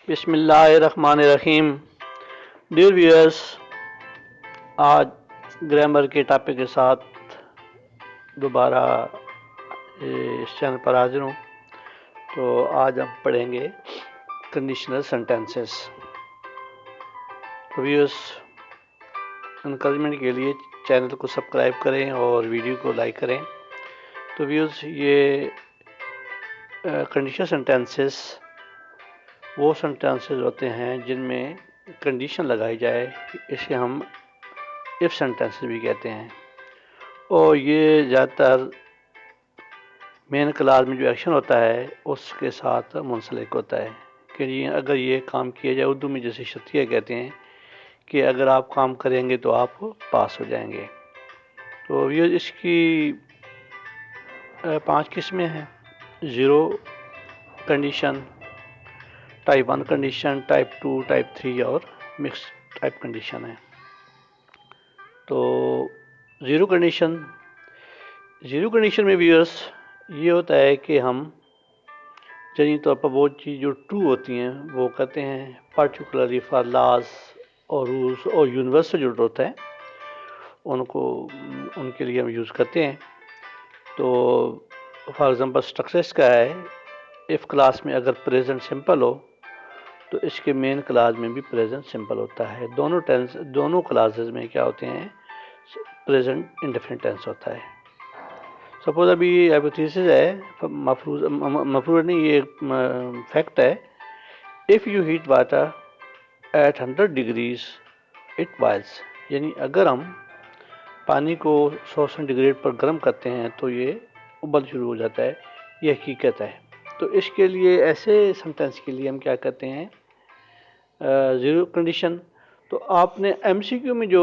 بسم اللہ الرحمن الرحیم. ڈیئر ویئرس، آج گرامر کے ٹاپک کے ساتھ دوبارہ اس چینل پر حاضر ہوں. تو آج ہم پڑھیں گے کنڈیشنل سینٹینسز. ویئرس، انکریجمنٹ کے لیے چینل کو سبسکرائب کریں اور ویڈیو کو لائک کریں. تو ویئرس، یہ کنڈیشنل سینٹینسز وہ سینٹینسز ہوتے ہیں جن میں کنڈیشن لگائی جائے. اسے ہم ایف سینٹینسز بھی کہتے ہیں، اور یہ زیادہ تر مین کلاس میں جو ایکشن ہوتا ہے اس کے ساتھ منسلک ہوتا ہے کہ اگر یہ کام کیا جائے، اردو میں جیسے شرطیہ کہتے ہیں کہ اگر آپ کام کریں گے تو آپ پاس ہو جائیں گے. تو یہ اس کی 5 قسمیں ہیں: zero condition, type 1 condition, type 2، type 3 اور مکس ٹائپ کنڈیشن ہے. تو زیرو کنڈیشن میں ویئرس یہ ہوتا ہے کہ ہم جنی طور پر وہ چیز جو ٹرو ہوتی ہیں وہ کہتے ہیں، پرٹیکولرلی فار لاز اور رولس اور یونیورسل جو ہوتا ہے ان کے لیے ہم یوز کرتے ہیں. تو فار ایگزامپل اسٹرکچر اس کا ہے، ایف کلاس میں اگر پریزنٹ سمپل ہو تو اس کے مین کلاس میں بھی پریزنٹ سمپل ہوتا ہے. دونوں کلاسز میں کیا ہوتے ہیں، پریزنٹ انڈیفینٹ ٹینس ہوتا ہے. سپوز ابھی ہائپوتھیسس ہے، مفروض نہیں، یہ فیکٹ ہے. If you heat water at 100 degrees it boils, یعنی اگر ہم پانی کو 100 سینٹی گریڈ پر گرم کرتے ہیں تو یہ ابل شروع ہو جاتا ہے. یہ حقیقت ہے. تو اس کے لیے ایسے سینٹینس کے لیے ہم کیا کرتے ہیں، زیرو کنڈیشن. تو آپ نے ایم سی کیو میں جو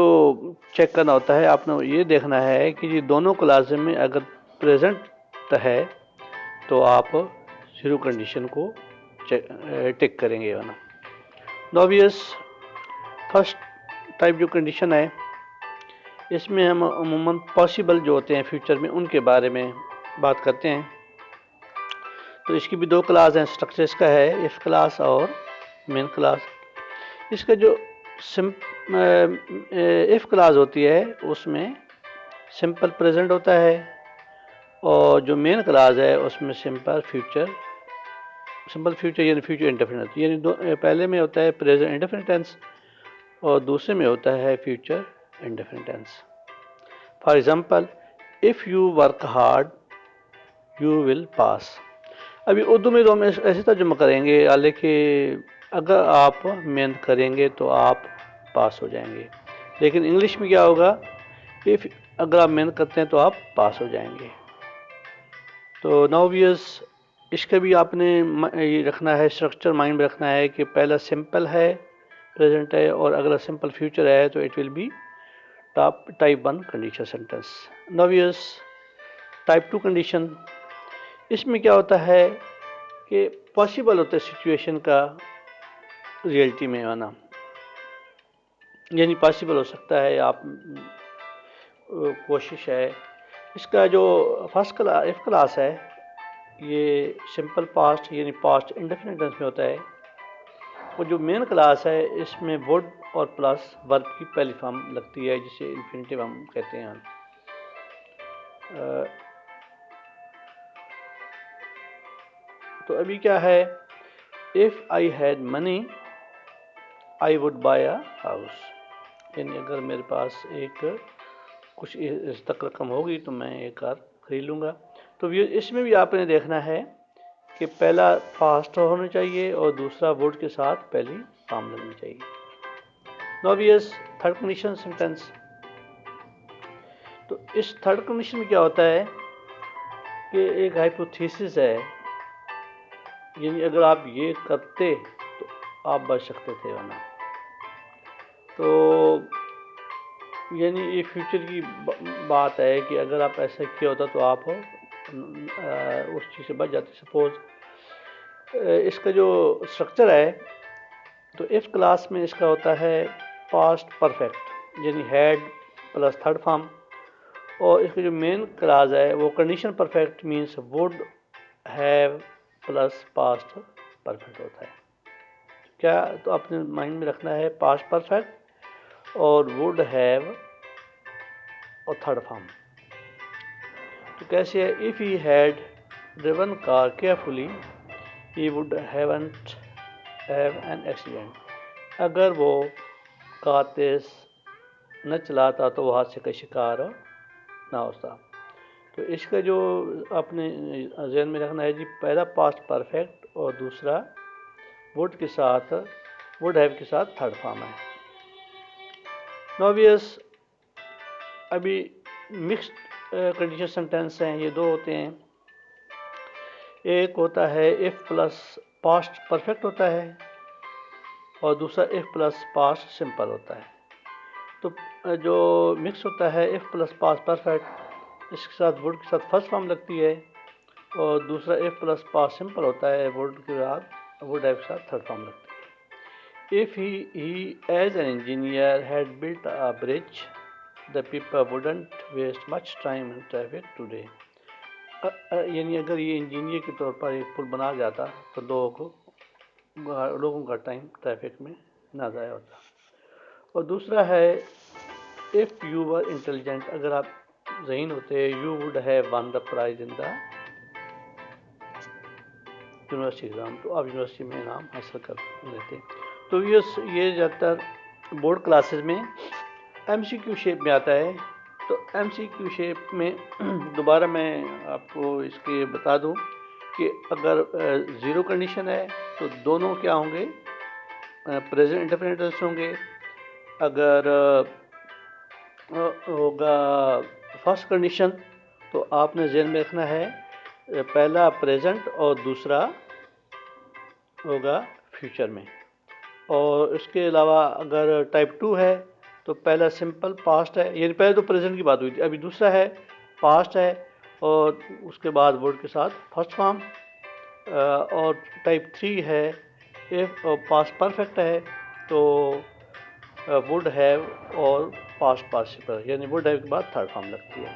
چیک کرنا ہوتا ہے، آپ نے یہ دیکھنا ہے کہ یہ دونوں کلاسز میں اگر پریزنٹ ہے تو آپ زیرو کنڈیشن کو ٹک کریں گے. نوبیس فرسٹ ٹائپ جو کنڈیشن ہے، اس میں ہم عموماً پاسبل جو ہوتے ہیں فیوچر میں ان کے بارے میں بات کرتے ہیں. تو اس کی بھی 2 کلاس ہیں، اسٹرکچر اس کا ہے ایف کلاس اور مین کلاس. اس کا جو ایف کلاس ہوتی ہے اس میں سمپل پریزنٹ ہوتا ہے، اور جو مین کلاس ہے اس میں سمپل فیوچر یعنی فیوچر انڈیفینٹ، یعنی پہلے میں ہوتا ہے پریزنٹ انڈیفینٹ ٹینس اور دوسرے میں ہوتا ہے future indefinite tense. For example, if you work hard you will pass. ابھی اردو میں تو ہم ایسے ترجمہ کریں گے، حالانکہ اگر آپ محنت کریں گے تو آپ پاس ہو جائیں گے. لیکن انگلش میں کیا ہوگا، اگر آپ محنت کرتے ہیں تو آپ پاس ہو جائیں گے. تو ناؤ ویئرس، اس کا بھی آپ نے یہ رکھنا ہے، اسٹرکچر مائنڈ میں رکھنا ہے کہ پہلا سمپل ہے، پریزنٹ ہے، اور اگلا سمپل فیوچر ہے تو it will be type 1 condition sentence. Now whereas, type 2 condition, اس میں کیا ہوتا ہے کہ پاسبل ہوتا ہے سچویشن کا ریئلٹی میں آنا، یعنی پاسبل ہو سکتا ہے، آپ کوشش ہے. اس کا جو فرسٹ ایف کلاس ہے یہ سمپل پاسٹ یعنی پاسٹ انڈیفینٹ ٹینس میں ہوتا ہے، اور جو مین کلاس ہے اس میں وڈ اور پلس ورب کی پہلی فارم لگتی ہے جسے انفینیٹیو ہم کہتے ہیں. تو ابھی کیا ہے، if I had money I would buy a house، یعنی اگر میرے پاس کچھ اس تک رقم ہوگی تو میں ایک کار خرید لوں گا. تو اس میں بھی آپ نے دیکھنا ہے کہ پہلا پاسٹ ہونا چاہیے اور دوسرا وڈ کے ساتھ پہلی فارم لگنی چاہیے. نوبیس تھرڈ کنڈیشن سینٹینس. تو اس تھرڈ کنڈیشن میں کیا ہوتا ہے کہ ایک ہائپوتھیسس ہے، یعنی اگر آپ یہ کرتے تو آپ بچ سکتے تھے ورنہ. تو یعنی یہ فیوچر کی بات ہے کہ اگر آپ ایسا کیا ہوتا تو آپ اس چیز سے بچ جاتے. سپوز اس کا جو اسٹرکچر ہے تو ایف کلاس میں اس کا ہوتا ہے پاسٹ پرفیکٹ یعنی ہیڈ پلس تھرڈ فارم، اور اس کا جو مین کلاس ہے وہ condition perfect means would have plus past perfect ہوتا ہے. کیا تو اپنے مائنڈ میں رکھنا ہے پاسٹ پرفیکٹ اور ووڈ ہیو اور تھرڈ فارم. تو کیسے ہے؟ if he had driven car carefully he would haven't have an accident. اگر وہ کار تیز نہ چلاتا تو وہ حادثے کا شکار نہ ہوتا. تو اس کا جو اپنے ذہن میں رکھنا ہے جی، پہلا پاسٹ پرفیکٹ اور دوسرا وڈ کے ساتھ وڈ ہیو کے ساتھ تھرڈ فارم ہے. نوویس ابھی مکسڈ کنڈیشن سینٹینس ہیں، یہ دو ہوتے ہیں. ایک ہوتا ہے ایف پلس پاسٹ پرفیکٹ ہوتا ہے اور دوسرا ایف پلس پاسٹ سمپل ہوتا ہے. تو جو مکس ہوتا ہے ایف پلس پاسٹ پرفیکٹ، اس کے ساتھ وڈ کے ساتھ فرسٹ فارم لگتی ہے، اور دوسرا ایف پلس پاسٹ سمپل ہوتا ہے، وڈ کے ساتھ وڈ ہیو کے ساتھ تھرڈ فارم لگتی ہے. If he as an engineer had built a bridge, the people wouldn't waste much time in traffic today. یعنی اگر یہ انجینئر کے طور پر ایک پل بنا جاتا تو لوگوں کا ٹائم ٹریفک میں نہ ضائع ہوتا. اور دوسرا ہے if you were intelligent، اگر آپ ذہین ہوتے you would have won the prize in the university exam, تو آپ یونیورسٹی میں انعام حاصل کر لیتے. تو یہ زیادہ تر بورڈ کلاسز میں ایم سی کیو شیپ میں آتا ہے. تو ایم سی کیو شیپ میں دوبارہ میں آپ کو اس کے بتا دوں کہ اگر زیرو کنڈیشن ہے تو دونوں کیا ہوں گے؟ پریزنٹ انڈیفینٹ ٹینس ہوں گے. اگر ہوگا فرسٹ کنڈیشن تو آپ نے ذہن میں رکھنا ہے پہلا پریزنٹ اور دوسرا ہوگا فیوچر میں. اور اس کے علاوہ اگر ٹائپ 2 ہے تو پہلا سمپل پاسٹ ہے، یعنی پہلے تو پریزنٹ کی بات ہوئی تھی، ابھی دوسرا ہے پاسٹ ہے اور اس کے بعد ورڈ کے ساتھ فرسٹ فارم. اور ٹائپ 3 ہے ایف پاسٹ پرفیکٹ ہے تو وڈ ہیو اور پاسٹ پارٹیسپل، یعنی وڈ ہیو کے بعد تھرڈ فارم لگتی ہے.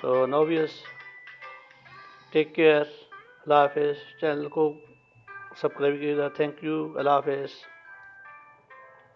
تو نوویس ٹیک کیئر، اللہ حافظ. چینل کو سبسکرائب کیجیے گا. تھینک یو، اللہ حافظ.